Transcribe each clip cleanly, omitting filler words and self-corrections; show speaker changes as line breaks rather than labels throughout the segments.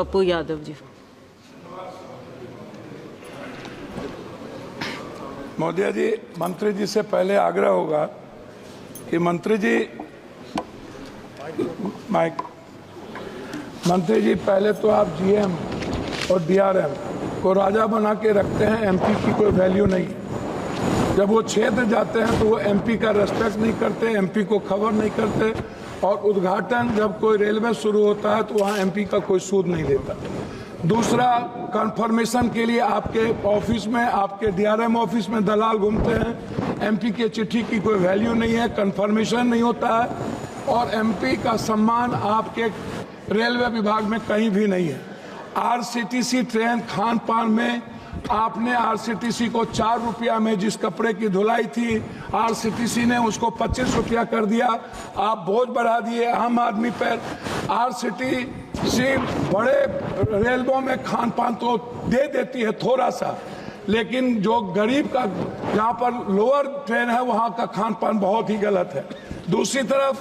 पप्पू यादव जी।
मोदी जी, मंत्री जी से पहले आग्रह होगा कि मंत्री जी पहले तो आप जीएम और डीआरएम को राजा बना के रखते हैं, एमपी की कोई वैल्यू नहीं। जब वो क्षेत्र जाते हैं तो वो एमपी का रेस्पेक्ट नहीं करते, एमपी को खबर नहीं करते, और उद्घाटन जब कोई रेलवे शुरू होता है तो वहाँ एमपी का कोई सूद नहीं देता। दूसरा, कंफर्मेशन के लिए आपके ऑफिस में, आपके डीआरएम ऑफिस में दलाल घूमते हैं। एमपी के चिट्ठी की कोई वैल्यू नहीं है, कंफर्मेशन नहीं होता है, और एमपी का सम्मान आपके रेलवे विभाग में कहीं भी नहीं है। आरसीटीसी ट्रेन खान पान में आपने आरसीटीसी को 4 रुपया में जिस कपड़े की धुलाई थी, आरसीटीसी ने उसको 25 रुपया कर दिया। आप बोझ बढ़ा दिए आम आदमी पर। आरसीटीसी बड़े रेलवों में खान पान तो दे देती है थोड़ा सा, लेकिन जो गरीब का, जहाँ पर लोअर ट्रेन है, वहाँ का खान पान बहुत ही गलत है। दूसरी तरफ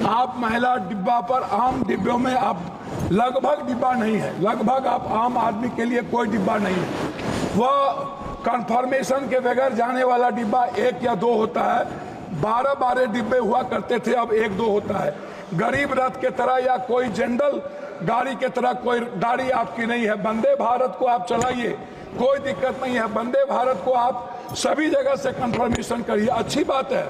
आप महिला डिब्बा पर, आम डिब्बों में आप लगभग डिब्बा नहीं है, लगभग आप आम आदमी के लिए कोई डिब्बा नहीं है। वह कंफर्मेशन के बगैर जाने वाला डिब्बा 1 या 2 होता है। 12 डिब्बे हुआ करते थे, अब 1-2 होता है। गरीब रथ के तरह या कोई जनरल गाड़ी के तरह कोई गाड़ी आपकी नहीं है। वंदे भारत को आप चलाइए, कोई दिक्कत नहीं है। वंदे भारत को आप सभी जगह से कंफर्मेशन करिए, अच्छी बात है,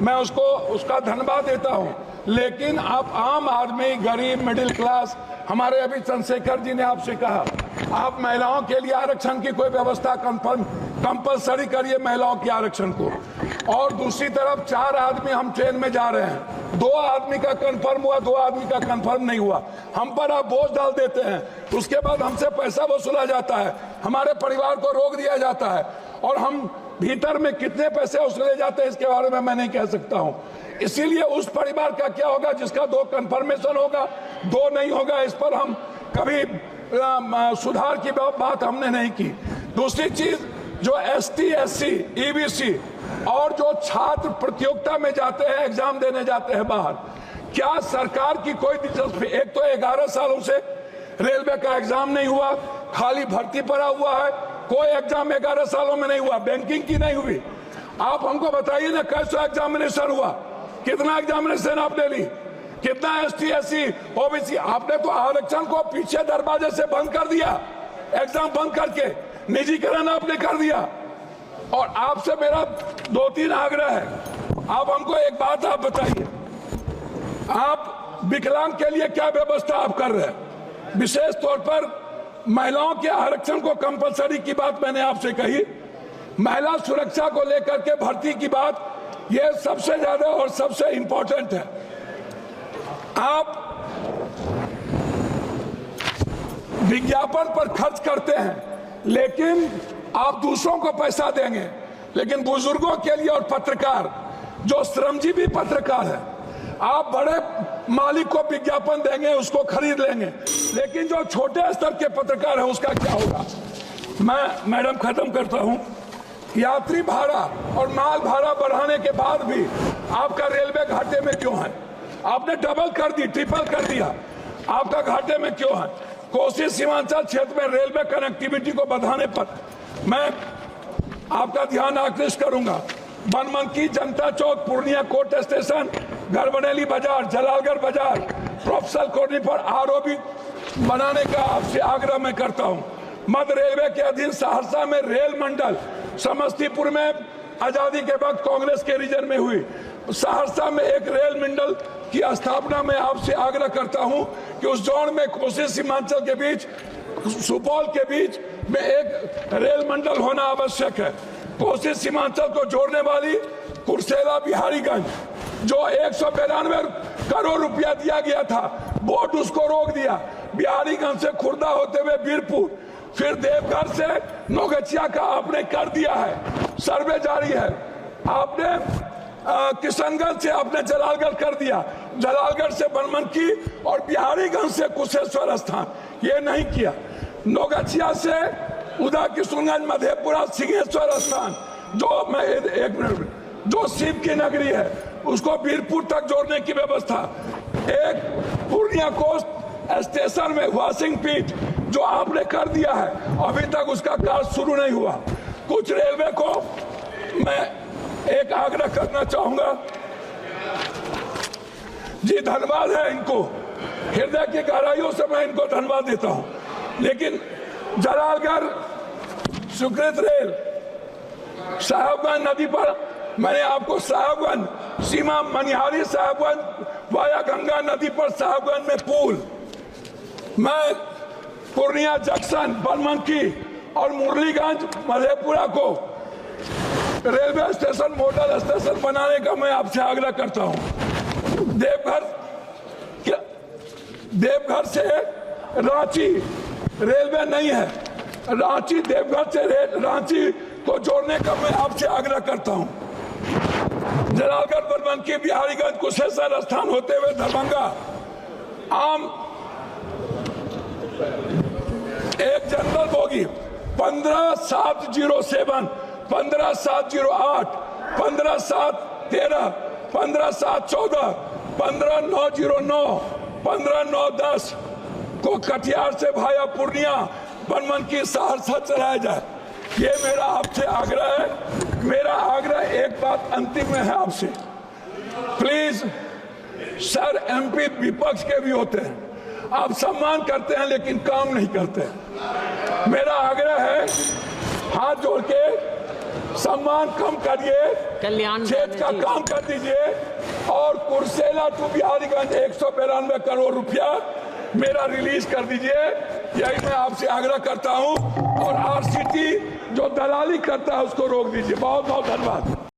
मैं उसका धन्यवाद देता हूं। लेकिन आप आम आदमी, गरीब, मिडिल क्लास, हमारे अभी चंद्रशेखर जी ने आपसे कहा आप महिलाओं के लिए आरक्षण की कोई व्यवस्था कंपलसरी करिए, महिलाओं के आरक्षण को। और दूसरी तरफ 4 आदमी हम ट्रेन में जा रहे हैं, 2 आदमी का कंफर्म हुआ, 2 आदमी का कंफर्म नहीं हुआ, हम पर आप बोझ डाल देते हैं। उसके बाद हमसे पैसा वसूला जाता है, हमारे परिवार को रोक दिया जाता है, और हम भीतर में कितने पैसे वसूले जाते हैं इसके बारे में मैं नहीं कह सकता हूं। इसीलिए उस परिवार का क्या होगा जिसका 2 कंफर्मेशन होगा, 2 नहीं होगा, इस पर हम कभी सुधार की बात हमने नहीं की। दूसरी चीज, जो एसटी, एससी, ईबीसी और जो छात्र प्रतियोगिता में जाते हैं, एग्जाम देने जाते हैं बाहर, क्या सरकार की कोई दिलचस्पी? एक तो 11 सालों से रेलवे का एग्जाम नहीं हुआ, खाली भर्ती पड़ा हुआ है, कोई एग्जाम 11 सालों में नहीं हुआ, बैंकिंग की नहीं हुई। आप हमको बताइए ना, कैसा एग्जामिनेशन हुआ, कितना एग्जामिनेशन आपने ली, कितना एसटी, एससी, ओबीसी? आपने तो आरक्षण को पीछे दरवाजे से बंद कर दिया, एग्जाम बंद करके निजीकरण आपने कर दिया। और आपसे मेरा 2-3 आग्रह है, आप हमको एक बात आप बताइए, आप विकलांग के लिए क्या व्यवस्था आप कर रहे हैं? विशेष तौर पर महिलाओं के आरक्षण को कंपलसरी की बात मैंने आपसे कही, महिला सुरक्षा को लेकर के भर्ती की बात, यह सबसे ज्यादा और सबसे इंपॉर्टेंट है। आप विज्ञापन पर खर्च करते हैं, लेकिन आप दूसरों को पैसा देंगे, लेकिन बुजुर्गों के लिए और पत्रकार, जो श्रमजीवी पत्रकार है, आप बड़े मालिक को विज्ञापन देंगे, उसको खरीद लेंगे, लेकिन जो छोटे स्तर के पत्रकार है उसका क्या होगा? मैं मैडम खत्म करता हूं। यात्री भाड़ा और माल भाड़ा बढ़ाने के बाद भी आपका रेलवे घाटे में क्यों है? आपने डबल कर दी, ट्रिपल कर दिया, आपका घाटे में क्यों है? कोसी सीमांचल क्षेत्र में रेलवे कनेक्टिविटी को बढ़ाने पर मैं आपका ध्यान आकृष्ट करूंगा। बनमनकी, जनता चौक, पूर्णिया कोर्ट स्टेशन, गढ़बरेली बाजार, जलालगढ़ बाजार, प्रोफेसर कॉलोनी पर आरओबी बनाने का आपसे आग्रह मैं करता हूं। मध्य रेलवे के अधीन सहरसा में रेल मंडल, समस्तीपुर में आजादी के वक्त कांग्रेस के रीजन में हुई, सहरसा में एक रेल मंडल की स्थापना में आपसे आग्रह करता हूं कि उस जोन में कोसी सीमांचल के बीच, सुपौल के बीच में एक रेल मंडल होना आवश्यक है। कोसी सीमांचल को जोड़ने वाली कुर्सेला बिहारीगंज, जो 192 करोड़ रुपया दिया गया था, बोर्ड उसको रोक दिया। बिहारीगंज से खुर्दा होते हुए बीरपुर, फिर देवघर से नौगछिया का आपने कर दिया है, सर्वे जारी है। आपने किशनगंज से आपने जलालगढ़ कर दिया, जलालगढ़ से बनमनकी और बिहारीगंज से कुशेश्वर स्थान, ये नहीं किया। नौगछिया से उदा किशनगंज, मधेपुरा, सिंहेश्वर स्थान, जो मैं 1 मिनट, जो शिव की नगरी है, उसको बीरपुर तक जोड़ने की व्यवस्था। एक पूर्णिया कोस्ट स्टेशन में वॉशिंग पिट जो आपने कर दिया है, अभी तक उसका कार्य शुरू नहीं हुआ। कुछ रेलवे को मैं एक आग्रह करना चाहूंगा जी, धन्यवाद है इनको, हृदय की गहराइयों से मैं इनको धन्यवाद देता हूं, लेकिन जलालगढ़ सुकृत रेल साहेबगंज नदी पर मैंने आपको साहेबगंज सीमा मनिहारी साहेबगंज वाया गंगा नदी पर साहेबगंज में पुल, मैं पूर्णिया जंक्शन बनमनकी और मुरलीगंज मधेपुरा को रेलवे स्टेशन मॉडल स्टेशन बनाने का मैं आपसे आग्रह करता हूं। देवघर से रांची रेलवे नहीं है, रांची देवघर से रांची को जोड़ने का मैं आपसे आग्रह करता हूं। जलालगढ़ बनमनकी बिहारीगंज कुशेश्वर स्थान होते हुए दरभंगा आम एक जनरल बोगी 15,707, 15,708, 15,713, 15,714, 15,909, 15,910 को कटिहार से भाया पूर्णिया बनमनकी सहरसा चलाया जाए। ये मेरा आपसे आग्रह है। मेरा आग्रह एक बात अंतिम में है आपसे, प्लीज सर, एमपी विपक्ष के भी होते हैं, आप सम्मान करते हैं लेकिन काम नहीं करते। मेरा आग्रह है, हाथ जोड़ के सम्मान कम करिए, छेद का काम कर दीजिए और कुर्सेला टू बिहारीगंज 192 करोड़ रुपया मेरा रिलीज कर दीजिए। यही मैं आपसे आग्रह करता हूं और आरसीटी जो दलाली करता है उसको रोक दीजिए। बहुत बहुत धन्यवाद।